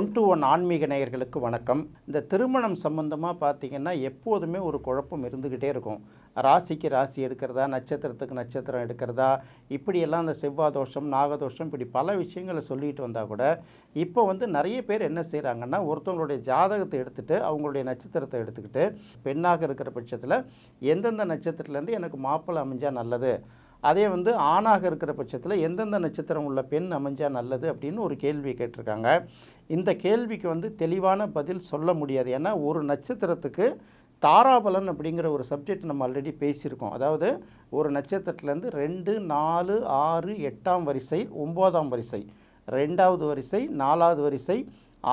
1-to-1 ஆன்மீக நேயர்களுக்கு வணக்கம். இந்த திருமணம் சம்பந்தமாக பார்த்தீங்கன்னா எப்போதுமே ஒரு குழப்பம் இருந்துக்கிட்டே இருக்கும். ராசிக்கு ராசி எடுக்கிறதா, நட்சத்திரத்துக்கு நட்சத்திரம் எடுக்கிறதா, இப்படியெல்லாம் அந்த செவ்வாய் தோஷம், நாகதோஷம், இப்படி பல விஷயங்களை சொல்லிட்டு வந்தால் கூட இப்போ நிறைய பேர் என்ன செய்கிறாங்கன்னா, ஒருத்தவங்களுடைய ஜாதகத்தை எடுத்துகிட்டு அவங்களுடைய நட்சத்திரத்தை எடுத்துக்கிட்டு பெண்ணாக இருக்கிற பட்சத்தில் எந்தெந்த நட்சத்திரத்துலேருந்து எனக்கு மாப்பிள்ளை அமைஞ்சால் நல்லது, அதே ஆணாக இருக்கிற பட்சத்தில் எந்தெந்த நட்சத்திரம் உள்ள பெண் அமைஞ்சால் நல்லது அப்படின்னு ஒரு கேள்வி கேட்டிருக்காங்க. இந்த கேள்விக்கு தெளிவான பதில் சொல்ல முடியாது. ஏன்னா ஒரு நட்சத்திரத்துக்கு தாராபலன் அப்படிங்கிற ஒரு சப்ஜெக்ட் நம்ம ஆல்ரெடி பேசியிருக்கோம். அதாவது ஒரு நட்சத்திரத்துலேருந்து 2, 4, 6, 8ஆம் வரிசை, 9ஆம் வரிசை, 2வது வரிசை, 4வது வரிசை,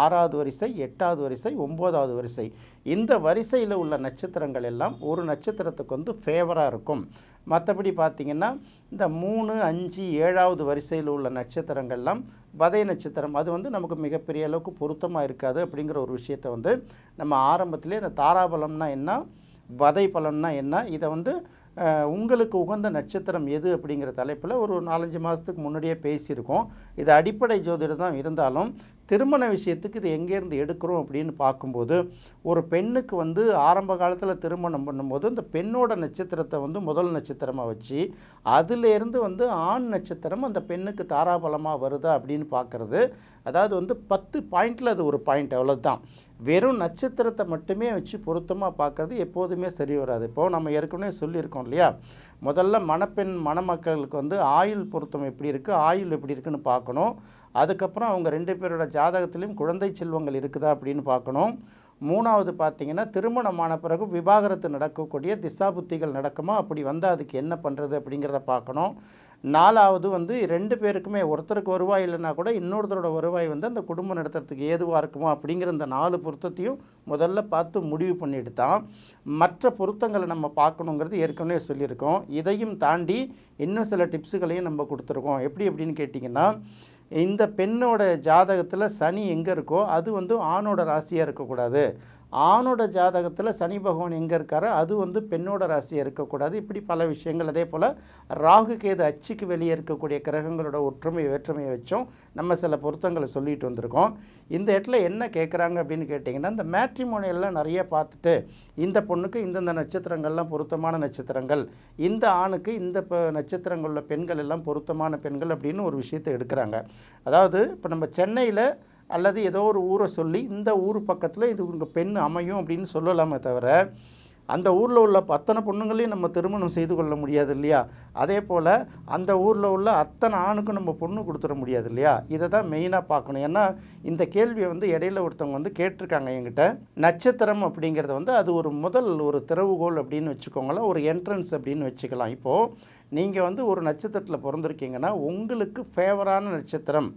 6வது வரிசை, 8வது வரிசை, 9வது வரிசை, இந்த வரிசையில் உள்ள நட்சத்திரங்கள் எல்லாம் ஒரு நட்சத்திரத்துக்கு ஃபேவராக இருக்கும். மற்றபடி பார்த்திங்கன்னா இந்த 3, 5, 7வது வரிசையில் உள்ள நட்சத்திரங்கள்லாம் வதை நட்சத்திரம், அது நமக்கு மிகப்பெரிய அளவுக்கு பொருத்தமாக இருக்காது அப்படிங்கிற ஒரு விஷயத்தை நம்ம ஆரம்பத்திலே இந்த தாராபலம்னா என்ன, வதை பலம்னா என்ன, இதை உங்களுக்கு உகந்த நட்சத்திரம் எது அப்படிங்கிற தலைப்பில் ஒரு 4-5 மாதத்துக்கு முன்னாடியே பேசியிருக்கோம். இது அடிப்படை ஜோதிடம் தான் இருந்தாலும் திருமண விஷயத்துக்கு இது எங்கேருந்து எடுக்கிறோம் அப்படின்னு பார்க்கும்போது, ஒரு பெண்ணுக்கு ஆரம்ப காலத்தில் திருமணம் பண்ணும்போது இந்த பெண்ணோட நட்சத்திரத்தை முதல் நட்சத்திரமாக வச்சு அதிலேருந்து ஆண் நட்சத்திரம் அந்த பெண்ணுக்கு தாராபலமாக வருதா அப்படின்னு பார்க்குறது. அதாவது 10 பாயிண்டில் அது ஒரு பாயிண்ட், அவ்வளோதான். வெறும் நட்சத்திரத்தை மட்டுமே வச்சு பொருத்தமாக பார்க்கறது எப்போதுமே சரி வராது. இப்போது நம்ம ஏற்கனவே சொல்லியிருக்கோம் இல்லையா, முதல்ல மணப்பெண் மணமக்களுக்கு ஆயுள் பொருத்தம் எப்படி இருக்குது, ஆயுள் எப்படி இருக்குன்னு பார்க்கணும். அதுக்கப்புறம் அவங்க 2 பேரோட ஜாதகத்திலையும் குழந்தை செல்வங்கள் இருக்குதா அப்படின்னு பார்க்கணும். 3வது பார்த்திங்கன்னா திருமணமான பிறகு விவாகரத்து நடக்கக்கூடிய திசாபுத்திகள் நடக்குமா, அப்படி வந்தால் அதுக்கு என்ன பண்ணுறது அப்படிங்கிறத பார்க்கணும். 4வது 2 பேருக்குமே ஒருத்தருக்கு வருவாய் இல்லைன்னா கூட இன்னொருத்தரோட வருவாய் அந்த குடும்பம் நடத்துறதுக்கு ஏதுவாக இருக்குமா அப்படிங்கிற இந்த 4 பொருத்தத்தையும் முதல்ல பார்த்து முடிவு பண்ணிட்டு தான் மற்ற பொருத்தங்களை நம்ம பார்க்கணுங்கிறது ஏற்கனவே சொல்லியிருக்கோம். இதையும் தாண்டி இன்னும் சில டிப்ஸுகளையும் நம்ம கொடுத்துருக்கோம். எப்படி அப்படின்னு கேட்டிங்கன்னா, இந்த பெண்ணோட ஜாதகத்தில் சனி எங்கே இருக்கோ அது ஆணோட ராசியாக இருக்கக்கூடாது, ஆணோட ஜாதகத்தில் சனி பகவான் எங்கே இருக்காரோ அது பெண்ணோட ராசியாக இருக்கக்கூடாது. இப்படி பல விஷயங்கள். அதே போல் ராகு கேது அச்சுக்கு வெளியே இருக்கக்கூடிய கிரகங்களோட ஒற்றுமை வேற்றுமையை வச்சும் நம்ம சில பொருத்தங்களை சொல்லிட்டு வந்திருக்கோம். இந்த இடத்துல என்ன கேட்குறாங்க அப்படின்னு கேட்டிங்கன்னா, இந்த மேட்ரிமோனியெல்லாம் நிறைய பார்த்துட்டு இந்த பொண்ணுக்கு இந்தந்த நட்சத்திரங்கள்லாம் பொருத்தமான நட்சத்திரங்கள், இந்த ஆணுக்கு இந்த நட்சத்திரங்கள் உள்ள பெண்கள் எல்லாம் பொருத்தமான பெண்கள் அப்படின்னு ஒரு விஷயத்தை எடுக்கிறாங்க. அதாவது இப்போ நம்ம சென்னையில் அல்லது ஏதோ ஒரு ஊரை சொல்லி இந்த ஊர் பக்கத்தில் இது உங்கள் பெண் அமையும் அப்படின்னு சொல்லலாமே தவிர, அந்த ஊரில் உள்ள அத்தனை பொண்ணுங்களையும் நம்ம திருமணம் செய்து கொள்ள முடியாது இல்லையா. அதே போல் அந்த ஊரில் உள்ள அத்தனை ஆணுக்கும் நம்ம பொண்ணு கொடுத்துட முடியாது இல்லையா. இதை தான் மெயினாக பார்க்கணும். ஏன்னா இந்த கேள்வியை இடையில ஒருத்தவங்க கேட்டிருக்காங்க என்கிட்ட. நட்சத்திரம் அப்படிங்கிறத அது ஒரு திறவுகோல் அப்படின்னு வச்சுக்கோங்களேன், ஒரு என்ட்ரன்ஸ் அப்படின்னு வச்சுக்கலாம். இப்போது நீங்கள் ஒரு நட்சத்திரத்தில் பிறந்திருக்கீங்கன்னா உங்களுக்கு ஃபேவரான நட்சத்திரம்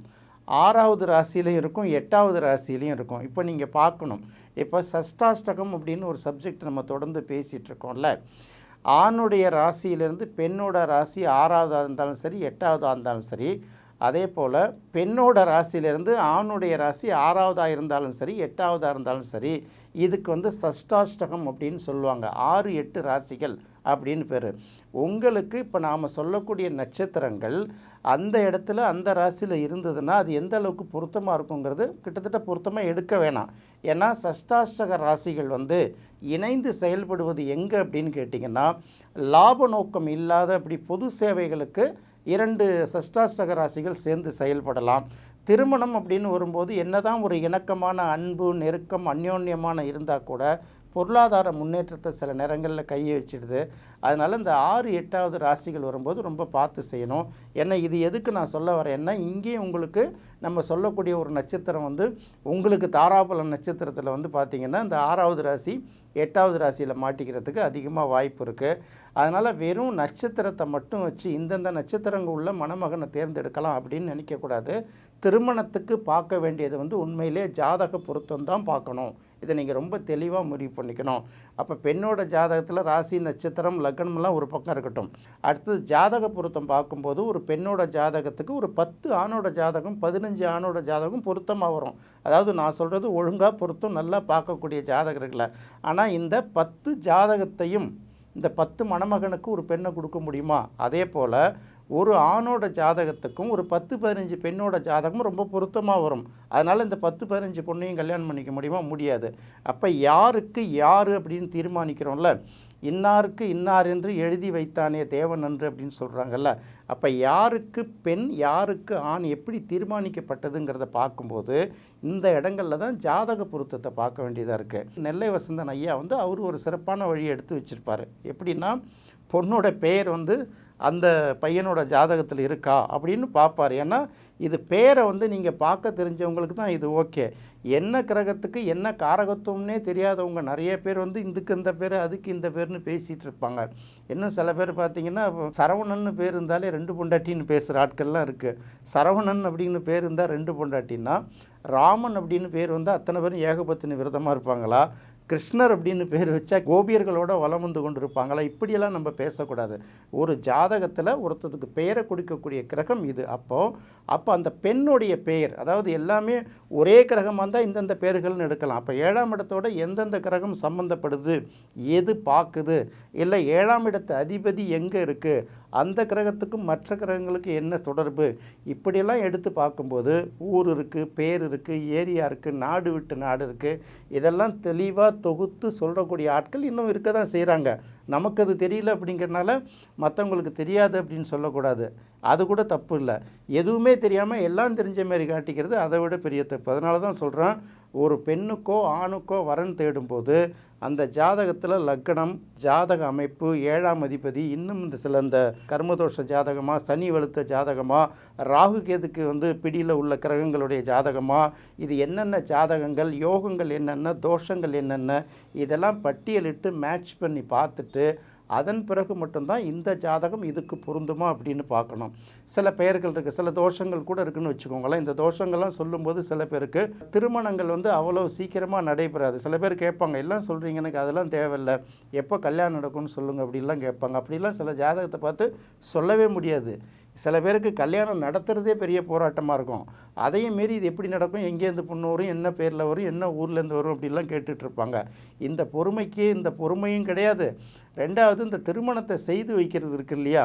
6வது ராசியிலையும் இருக்கும், 8வது ராசியிலையும் இருக்கும். இப்போ நீங்கள் பார்க்கணும், இப்போ சஷ்டாஷ்டகம் அப்படின்னு ஒரு சப்ஜெக்ட் நம்ம தொடர்ந்து பேசிகிட்டு இருக்கோம்ல, ஆணுடைய ராசியிலேருந்து பெண்ணோட ராசி 6வதாக இருந்தாலும் சரி, 8வதாக இருந்தாலும் சரி, அதே போல் பெண்ணோட ராசியிலேருந்து ஆணுடைய ராசி 6வதாக இருந்தாலும் சரி, 8வதாக இருந்தாலும் சரி, இதுக்கு சஷ்டாஷ்டகம் அப்படின்னு சொல்லுவாங்க. 6, 8 ராசிகள் அப்படின்னு பேர். உங்களுக்கு இப்போ நாம் சொல்லக்கூடிய நட்சத்திரங்கள் அந்த இடத்துல அந்த ராசியில் இருந்ததுன்னா அது எந்த அளவுக்கு பொருத்தமாக இருக்குங்கிறது கிட்டத்தட்ட பொருத்தமாக எடுக்க வேணாம். ஏன்னா சஷ்டாஷ்டக ராசிகள் இணைந்து செயல்படுவது எங்கே அப்படின்னு கேட்டிங்கன்னா, லாப நோக்கம் இல்லாத அப்படி பொது சேவைகளுக்கு 2 சஷ்டாஷ்டக ராசிகள் சேர்ந்து செயல்படலாம். திருமணம் அப்படின்னு வரும்போது என்னதான் ஒரு இணக்கமான அன்பு, நெருக்கம், அந்யோன்யமான இருந்தால் கூட பொருளாதார முன்னேற்றத்தை சில நேரங்களில் கையை வச்சிடுது. அதனால் இந்த 6, 8வது ராசிகள் வரும்போது ரொம்ப பார்த்து செய்யணும். ஏன்னா இது எதுக்கு நான் சொல்ல வரேன்னா, இங்கேயும் உங்களுக்கு நம்ம சொல்லக்கூடிய ஒரு நட்சத்திரம் உங்களுக்கு தாராபலம் நட்சத்திரத்தில் பார்த்திங்கன்னா இந்த 6வது ராசி 8வது ராசியில் மாட்டிக்கிறதுக்கு அதிகமாக வாய்ப்பு இருக்குது. அதனால் வெறும் நட்சத்திரத்தை மட்டும் வச்சு இந்தந்த நட்சத்திரங்கள் உள்ள மணமகனை தேர்ந்தெடுக்கலாம் அப்படின்னு நினைக்கக்கூடாது. திருமணத்துக்கு பார்க்க வேண்டியது உண்மையிலே ஜாதக பொருத்தம் தான் பார்க்கணும். இதை நீங்கள் ரொம்ப தெளிவாக முடிவு பண்ணிக்கணும். அப்போ பெண்ணோட ஜாதகத்தில் ராசி, நட்சத்திரம், லக்னம்லாம் ஒரு பக்கம் இருக்கட்டும். அடுத்தது ஜாதக பொருத்தம் பார்க்கும்போது ஒரு பெண்ணோட ஜாதகத்துக்கு ஒரு 10 ஆணோட ஜாதகம், 15 ஆணோட ஜாதகம் பொருத்தமாக வரும். அதாவது நான் சொல்கிறது ஒழுங்காக பொருத்தம் நல்லா பார்க்கக்கூடிய ஜாதகர்களை. ஆனால் இந்த 10 ஜாதகத்தையும் இந்த 10 மணமகனுக்கு ஒரு பெண்ணை கொடுக்க முடியுமா? அதே போல் ஒரு ஆணோட ஜாதகத்துக்கும் ஒரு 10-15 பெண்ணோட ஜாதகமும் ரொம்ப பொருத்தமாக வரும். அதனால் இந்த 10-15 பொண்ணையும் கல்யாணம் பண்ணிக்க முடியுமா? முடியாது. அப்போ யாருக்கு யார் அப்படின்னு தீர்மானிக்கிறோம்ல, இன்னாருக்கு இன்னார் என்று எழுதி வைத்தானே தேவன் அன்று அப்படின்னு சொல்கிறாங்கல்ல. அப்போ யாருக்கு பெண் யாருக்கு ஆண் எப்படி தீர்மானிக்கப்பட்டதுங்கிறத பார்க்கும்போது இந்த இடங்களில் தான் ஜாதக பொருத்தத்தை பார்க்க வேண்டியதாக இருக்குது. நெல்லை வசந்தன் ஐயா அவர் ஒரு சிறப்பான வழியை எடுத்து வச்சுருப்பார். எப்படின்னா, பொண்ணோட பெயர் அந்த பையனோட ஜாதகத்தில் இருக்கா அப்படின்னு பார்ப்பார். ஏன்னா இது பேரை நீங்கள் பார்க்க தெரிஞ்சவங்களுக்கு தான் இது ஓகே. என்ன கிரகத்துக்கு என்ன காரகத்துவம்னே தெரியாதவங்க நிறைய பேர் இதுக்கு இந்த பேர் அதுக்கு இந்த பேர்னு பேசிகிட்டு இருப்பாங்க. இன்னும் சில பேர் பார்த்திங்கன்னா, சரவணன்னு பேர் இருந்தாலே 2 பொண்டாட்டின்னு பேசுகிற ஆட்கள்லாம் இருக்குது. சரவணன் அப்படின்னு பேர் இருந்தால் 2 பொண்டாட்டின்னா, ராமன் அப்படின்னு பேர் அத்தனை பேரும் ஏகபத்தினி விரதமாக இருப்பாங்களா? கிருஷ்ணர் அப்படின்னு பேர் வச்சா கோபியர்களோட வலம் வந்து கொண்டு இருப்பாங்களா? இப்படியெல்லாம் நம்ம பேசக்கூடாது. ஒரு ஜாதகத்தில் ஒருத்தருக்கு பெயரை கொடுக்கக்கூடிய கிரகம் இது. அப்போ அந்த பெண்ணுடைய பெயர், அதாவது எல்லாமே ஒரே கிரகமாக இருந்தால் இந்தந்த பேர்கள்னு எடுக்கலாம். அப்போ 7ஆம் இடத்தோட எந்தெந்த கிரகம் சம்மந்தப்படுது, எது பார்க்குது, இல்லை 7ஆம் இடத்து அதிபதி எங்கே இருக்குது, அந்த கிரகத்துக்கும் மற்ற கிரகங்களுக்கு என்ன தொடர்பு, இப்படியெல்லாம் எடுத்து பார்க்கும்போது ஊர் இருக்குது, பேர் இருக்குது, ஏரியா இருக்குது, நாடு விட்டு நாடு இருக்குது. இதெல்லாம் தெளிவாக தொகுத்து சொல்கிறக்கூடிய ஆட்கள் இன்னும் இருக்க தான் செய்கிறாங்க. நமக்கு அது தெரியல அப்படிங்கிறனால மற்றவங்களுக்கு தெரியாது அப்படின்னு சொல்லக்கூடாது. அது கூட தப்பு இல்லை. எதுவுமே தெரியாமல் எல்லாம் தெரிஞ்ச மாரி காட்டிக்கிறது அதை விட பெரிய தப்பு. அதனால தான் சொல்கிறேன், ஒரு பெண்ணுக்கோ ஆணுக்கோ வரன் தேடும்போது அந்த ஜாதகத்தில் லக்னம், ஜாதக அமைப்பு, 7ஆம் அதிபதி, இன்னும் இந்த கர்மதோஷ ஜாதகமாக, சனி வலுத்த ஜாதகமாக, ராகு கேதுக்கு பிடியில் உள்ள கிரகங்களுடைய ஜாதகமாக, இது என்னென்ன ஜாதகங்கள், யோகங்கள் என்னென்ன, தோஷங்கள் என்னென்ன, இதெல்லாம் பட்டியலிட்டு மேட்ச் பண்ணி பார்த்துட்டு அதன் பிறகு மட்டும்தான் இந்த ஜாதகம் இதுக்கு பொருந்துமா அப்படின்னு பார்க்கணும். சில பெயர்கள் இருக்குது, சில தோஷங்கள் கூட இருக்குதுன்னு வச்சுக்கோங்களேன். இந்த தோஷங்கள்லாம் சொல்லும்போது சில பேருக்கு திருமணங்கள் அவ்வளோ சீக்கிரமாக நடைபெறாது. சில பேர் கேட்பாங்க, எல்லாம் சொல்கிறீங்க, எனக்கு அதெல்லாம் தேவையில்லை, எப்போ கல்யாணம் நடக்கும்னு சொல்லுங்கள் அப்படிலாம் கேட்பாங்க. அப்படிலாம் சில ஜாதகத்தை பார்த்து சொல்லவே முடியாது. சில பேருக்கு கல்யாணம் நடத்துகிறதே பெரிய போராட்டமாக இருக்கும். அதையும் மீறி இது எப்படி நடக்கும், எங்கேருந்து பொண்ணு வரும், என்ன பேரில் வரும், என்ன ஊர்லேருந்து வரும் அப்படிலாம் கேட்டுட்ருப்பாங்க. இந்த பொறுமைக்கு இந்த பொறுமையும் கிடையாது. 2வது, இந்த திருமணத்தை செய்து வைக்கிறது இருக்கு இல்லையா,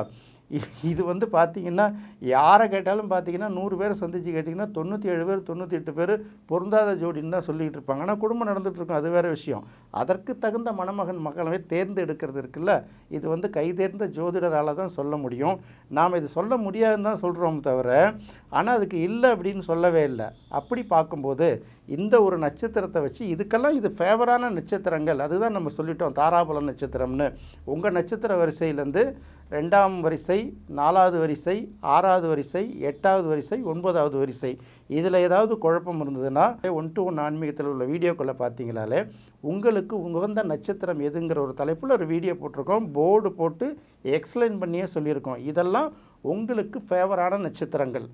இது பார்த்திங்கன்னா யாரை கேட்டாலும் பார்த்திங்கன்னா 100 பேரை சந்தித்து கேட்டிங்கன்னா 97 பேர் 98 பேர் பொருந்தாத ஜோடின்னு தான் சொல்லிகிட்டு இருப்பாங்க. ஆனால் குடும்பம் நடந்துகிட்ருக்கும், அது வேறு விஷயம். அதற்கு தகுந்த மணமகன் மகளை தேர்ந்தெடுக்கிறது இருக்குல்ல, இது கைதேர்ந்த ஜோதிடரால் தான் சொல்ல முடியும். நாம் இது சொல்ல முடியாதுன்னு தான் சொல்கிறோம் தவிர, ஆனால் அதுக்கு இல்லை அப்படின்னு சொல்லவே இல்லை. அப்படி பார்க்கும்போது இந்த ஒரு நட்சத்திரத்தை வச்சு இதுக்கெல்லாம் இது ஃபேவரான நட்சத்திரங்கள், அதுதான் நம்ம சொல்லிட்டோம் தாராபல நட்சத்திரம்னு. உங்கள் நட்சத்திர வரிசையிலேருந்து 2ஆம் வரிசை, 4வது வரிசை, 6வது வரிசை, 8வது வரிசை, 9வது வரிசை, இதில் ஏதாவது குழப்பம் இருந்ததுன்னா 1-to-1 ஆன்மீகத்தில் உள்ள வீடியோக்களை பார்த்தீங்களாலே உங்களுக்கு உகந்த நட்சத்திரம் எதுங்கிற ஒரு தலைப்பில் ஒரு வீடியோ போட்டிருக்கோம். போர்டு போட்டு எக்ஸ்பிளைன் பண்ணியே சொல்லியிருக்கோம். இதெல்லாம் உங்களுக்கு ஃபேவரான நட்சத்திரங்கள்.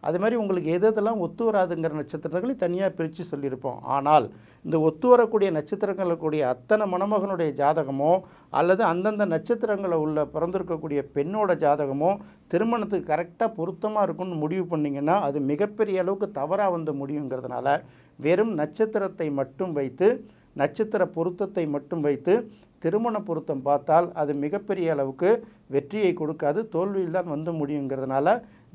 அது மாதிரி உங்களுக்கு எதெல்லாம் ஒத்து வராதுங்கிற நட்சத்திரங்களை தனியாக பிரித்து சொல்லியிருப்போம். ஆனால் இந்த ஒத்து வரக்கூடிய நட்சத்திரங்களுடைய அத்தனை மணமகனுடைய ஜாதகமோ அல்லது அந்தந்த நட்சத்திரங்களில் உள்ள பிறந்திருக்கக்கூடிய பெண்ணோட ஜாதகமோ திருமணத்துக்கு கரெக்டாக பொருத்தமாக இருக்கும்னு முடிவு பண்ணிங்கன்னா அது மிகப்பெரிய அளவுக்கு தவறாக முடியுங்கிறதுனால வெறும் நட்சத்திரத்தை மட்டும் வைத்து, நட்சத்திர பொருத்தத்தை மட்டும் வைத்து திருமண பொருத்தம் பார்த்தால் அது மிகப்பெரிய அளவுக்கு வெற்றியை கொடுக்காது, தோல்வியில் தான் முடியுங்கிறதுனால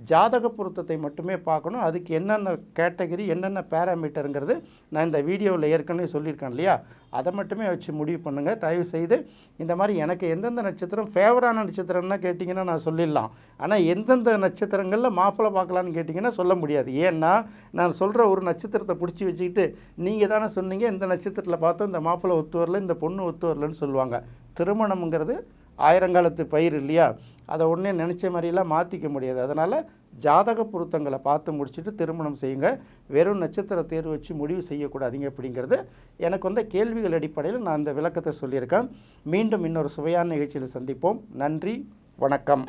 ஜாதக பொருத்தத்தை மட்டுமே பார்க்கணும். அதுக்கு என்னென்ன கேட்டகரி, என்னென்ன பேராமீட்டருங்கிறது நான் இந்த வீடியோவில் ஏற்கனவே சொல்லியிருக்கேன் இல்லையா, அதை மட்டுமே வச்சு முடிவு பண்ணுங்கள். தயவுசெய்து இந்த மாதிரி எனக்கு எந்தெந்த நட்சத்திரம் ஃபேவரான நட்சத்திரம்னா கேட்டிங்கன்னா நான் சொல்லிடலாம். ஆனால் எந்தெந்த நட்சத்திரங்களில் மாப்பிள்ளை பார்க்கலான்னு கேட்டிங்கன்னா சொல்ல முடியாது. ஏன்னா நான் சொல்கிற ஒரு நட்சத்திரத்தை பிடிச்சி வச்சுக்கிட்டு நீங்கள் தானே சொன்னீங்க இந்த நட்சத்திரத்தில் பார்த்தோம் இந்த மாப்பிள்ளை ஒத்து வரல, இந்த பொண்ணு ஒத்து வரலன்னு சொல்லுவாங்க. திருமணம்ங்கிறது ஆயிரங்காலத்து பயிர் இல்லையா, அதை உடனே நினச்ச மாதிரிலாம் மாற்றிக்க முடியாது. அதனால் ஜாதக பொருத்தங்களை பார்த்து முடிச்சுட்டு திருமணம் செய்யுங்க. வெறும் நட்சத்திர தேர்வு வச்சு முடிவு செய்யக்கூடாதீங்க அப்படிங்கிறது எனக்கு கேள்விகள் அடிப்படையில் நான் இந்த விளக்கத்தை சொல்லியிருக்கேன். மீண்டும் இன்னொரு சுவையான நிகழ்ச்சியில் சந்திப்போம். நன்றி, வணக்கம்.